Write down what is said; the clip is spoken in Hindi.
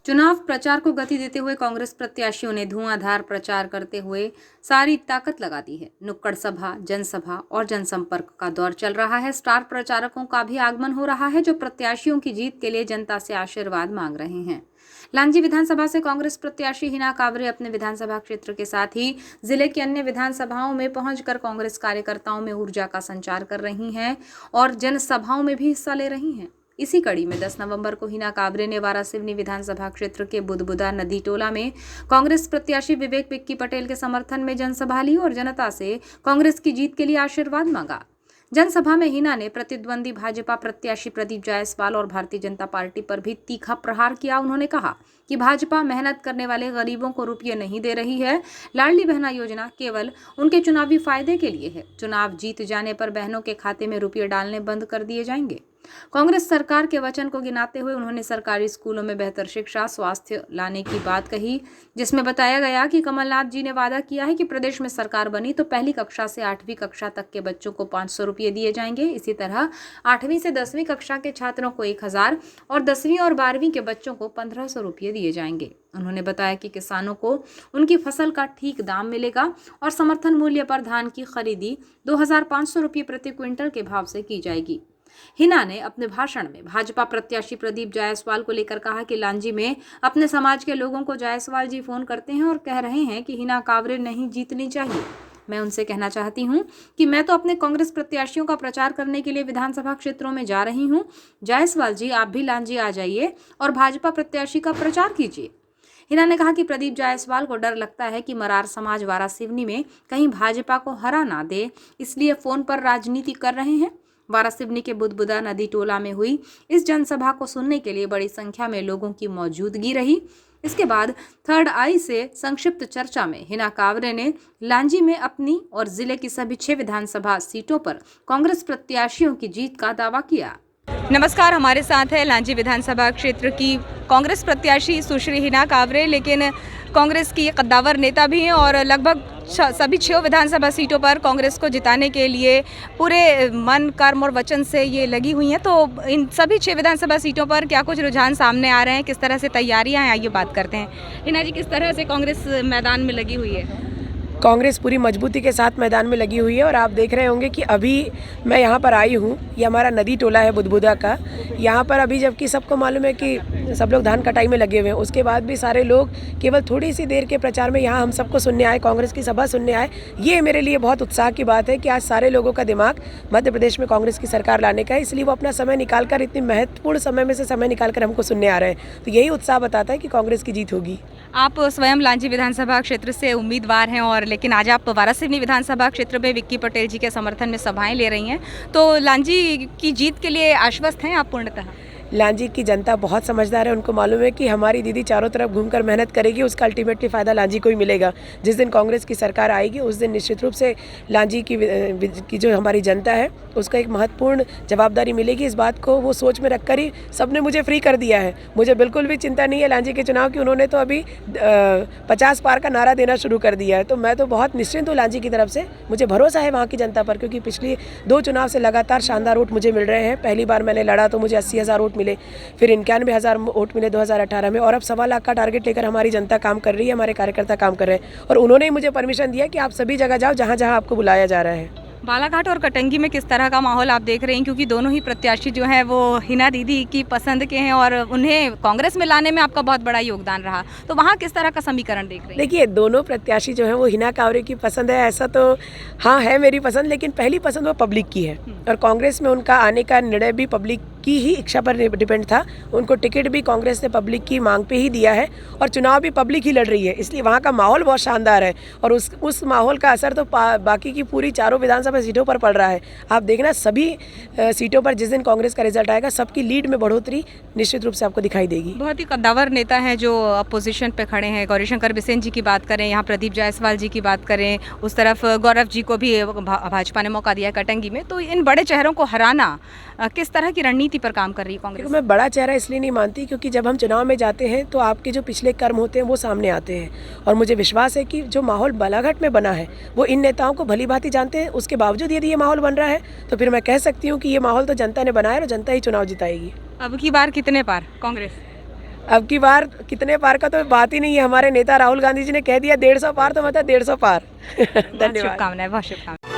चुनाव प्रचार को गति देते हुए कांग्रेस प्रत्याशियों ने धुआंधार प्रचार करते हुए सारी ताकत लगा दी है। नुक्कड़ सभा, जनसभा और जनसंपर्क का दौर चल रहा है। स्टार प्रचारकों का भी आगमन हो रहा है, जो प्रत्याशियों की जीत के लिए जनता से आशीर्वाद मांग रहे हैं। लांजी विधानसभा से कांग्रेस प्रत्याशी हिना कांवरे अपने विधानसभा क्षेत्र के साथ ही जिले की अन्य विधानसभाओं में पहुंचकर कांग्रेस कार्यकर्ताओं में ऊर्जा का संचार कर रही हैं और जनसभाओं में भी हिस्सा ले रही हैं। इसी कड़ी में 10 नवंबर को हिना कांवरे ने वारासिवनी विधानसभा क्षेत्र के बुदबुदा नदी टोला में कांग्रेस प्रत्याशी विवेक विक्की पटेल के समर्थन में जनसभा ली और जनता से कांग्रेस की जीत के लिए आशीर्वाद मांगा। जनसभा में हिना ने प्रतिद्वंदी भाजपा प्रत्याशी प्रदीप जायसवाल और भारतीय जनता पार्टी पर भी तीखा प्रहार किया। उन्होंने कहा कि भाजपा मेहनत करने वाले गरीबों को रुपये नहीं दे रही है। लाडली बहना योजना केवल उनके चुनावी फायदे के लिए है। चुनाव जीत जाने पर बहनों के खाते में रुपये डालने बंद कर दिए जाएंगे। कांग्रेस सरकार के वचन को गिनाते हुए उन्होंने सरकारी स्कूलों में बेहतर शिक्षा, स्वास्थ्य लाने की बात कही, जिसमें बताया गया कि कमलनाथ जी ने वादा किया है कि प्रदेश में सरकार बनी तो पहली कक्षा से 8वीं कक्षा तक के बच्चों को 500 रुपये दिए जाएंगे। इसी तरह 8वीं से 10वीं कक्षा के छात्रों को 1000 और 10वीं और 12वीं के बच्चों को 1500 रुपये दिए जाएंगे। उन्होंने बताया कि किसानों को उनकी फसल का ठीक दाम मिलेगा और समर्थन मूल्य पर धान की खरीदी 2500 रुपये प्रति क्विंटल के भाव से की जाएगी। हिना ने अपने भाषण में भाजपा प्रत्याशी प्रदीप जायसवाल को लेकर कहा कि लांजी में अपने समाज के लोगों को जायसवाल जी फोन करते हैं और कह रहे हैं कि हिना कांवरे नहीं जीतनी चाहिए। मैं उनसे कहना चाहती हूं कि मैं तो अपने कांग्रेस प्रत्याशियों का प्रचार करने के लिए विधानसभा क्षेत्रों में जा रही हूं। जायसवाल जी, आप भी लांजी आ जाइए और भाजपा प्रत्याशी का प्रचार कीजिए। हिना ने कहा कि प्रदीप जायसवाल को डर लगता है कि मरार समाज वारासिवनी में कहीं भाजपा को हरा ना दे, इसलिए फोन पर राजनीति कर रहे हैं। वारासिवनी के बुदबुदा नदी टोला में हुई इस जनसभा को सुनने के लिए बड़ी संख्या में लोगों की मौजूदगी रही। इसके बाद थर्ड आई से संक्षिप्त चर्चा में हिना कांवरे ने लांजी में अपनी और जिले की सभी 6 विधानसभा सीटों पर कांग्रेस प्रत्याशियों की जीत का दावा किया। नमस्कार, हमारे साथ है लांजी विधानसभा क्षेत्र की कांग्रेस प्रत्याशी सुश्री हिना कांवरे, लेकिन कांग्रेस की कद्दावर नेता भी हैं और लगभग सभी 6 विधानसभा सीटों पर कांग्रेस को जिताने के लिए पूरे मन, कर्म और वचन से ये लगी हुई हैं। तो इन सभी 6 विधानसभा सीटों पर क्या कुछ रुझान सामने आ रहे हैं, किस तरह से तैयारियां हैं, आइए बात करते हैं। हिना जी, किस तरह से कांग्रेस मैदान में लगी हुई है? कांग्रेस पूरी मजबूती के साथ मैदान में लगी हुई है और आप देख रहे होंगे कि अभी मैं यहाँ पर आई हूँ। ये हमारा नदी टोला है बुदबुदा का। यहाँ पर अभी जबकि सबको मालूम है कि सब लोग धान कटाई में लगे हुए हैं, उसके बाद भी सारे लोग केवल थोड़ी सी देर के प्रचार में यहाँ हम सबको सुनने आए, कांग्रेस की सभा सुनने आए। ये मेरे लिए बहुत उत्साह की बात है कि आज सारे लोगों का दिमाग मध्य प्रदेश में कांग्रेस की सरकार लाने का है, इसलिए वो अपना समय निकाल कर, इतनी महत्वपूर्ण समय में से समय निकाल कर हमको सुनने आ रहे हैं। तो यही उत्साह बताता है कि कांग्रेस की जीत होगी। आप स्वयं लांजी विधानसभा क्षेत्र से उम्मीदवार हैं और लेकिन आज आप वारासिवनी विधानसभा क्षेत्र में विक्की पटेल जी के समर्थन में सभाएं ले रही हैं, तो लांजी की जीत के लिए आश्वस्त हैं आप पूर्णतः? लांजी की जनता बहुत समझदार है। उनको मालूम है कि हमारी दीदी चारों तरफ घूमकर मेहनत करेगी, उसका अल्टीमेटली फ़ायदा लांजी को ही मिलेगा। जिस दिन कांग्रेस की सरकार आएगी उस दिन निश्चित रूप से लांजी की जो हमारी जनता है उसका एक महत्वपूर्ण जवाबदारी मिलेगी। इस बात को वो सोच में रखकर ही सबने मुझे फ्री कर दिया है। मुझे बिल्कुल भी चिंता नहीं है लांजी के चुनाव की। उन्होंने तो अभी 50 पार का नारा देना शुरू कर दिया है। तो मैं तो बहुत निश्चिंत हूँ लांजी की तरफ से। मुझे भरोसा है वहाँ की जनता पर, क्योंकि पिछली 2 चुनाव से लगातार शानदार वोट मुझे मिल रहे हैं। पहली बार मैंने लड़ा तो मुझे 80,000 वोट मिले, फिर 91,000 वोट मिले 2018 में, और अब 1.25 लाख का टारगेट लेकर हमारी जनता काम कर रही है, हमारे कार्यकर्ता काम कर रहे हैं। और उन्होंने ही मुझे परमिशन दिया कि आप सभी जगह जाओ जहाँ जहाँ आपको बुलाया जा रहा है। बालाघाट और कटंगी में किस तरह का माहौल आप देख रहे हैं, क्योंकि दोनों ही प्रत्याशी जो हैं वो हिना दीदी की पसंद के हैं और उन्हें कांग्रेस में लाने में आपका बहुत बड़ा योगदान रहा, तो वहाँ किस तरह का समीकरण देख रहे हैं? देखिए, दोनों प्रत्याशी जो हैं वो हिना कांवरे की पसंद है, ऐसा तो हाँ है मेरी पसंद, लेकिन पहली पसंद वो पब्लिक की है और कांग्रेस में उनका आने का निर्णय भी पब्लिक की ही इच्छा पर डिपेंड था। उनको टिकट भी कांग्रेस ने पब्लिक की मांग पे ही दिया है और चुनाव भी पब्लिक ही लड़ रही है, इसलिए वहाँ का माहौल बहुत शानदार है और उस माहौल का असर तो बाकी की पूरी 4 विधानसभा सीटों पर पड़ रहा है। आप देखना सभी सीटों पर जिस दिन कांग्रेस का रिजल्ट आएगा सबकी लीड में बढ़ोतरी निश्चित रूप से आपको दिखाई देगी। बहुत ही कद्दावर नेता हैं जो अपोजिशन पे खड़े हैं। गौरीशंकर बिसेन जी की बात करें, यहाँ प्रदीप जायसवाल जी की बात करें, उस तरफ गौरव जी को भी भाजपा ने मौका दिया कटंगी में, तो इन बड़े चेहरों को हराना किस तरह की रणनीति पर काम कर रही है कांग्रेस? मैं बड़ा चेहरा इसलिए नहीं मानती क्योंकि जब हम चुनाव में जाते हैं तो आपके जो पिछले कर्म होते हैं वो सामने आते हैं और मुझे विश्वास है कि जो माहौल बालाघाट में बना है वो इन नेताओं को भली भांति जानते हैं। उसके बावजूद यदि ये माहौल बन रहा है तो फिर मैं कह सकती हूँ कि ये माहौल तो जनता ने बनाया और जनता ही चुनाव जिताएगी। अब की बार कितने पार कांग्रेस? अब की बार कितने पार का तो बात ही नहीं है, हमारे नेता राहुल गांधी जी ने कह दिया 150 पार, तो मतलब 150 पार। बहुत धन्यवाद। शुभकामनाएं, बहुत शुभकामनाएं।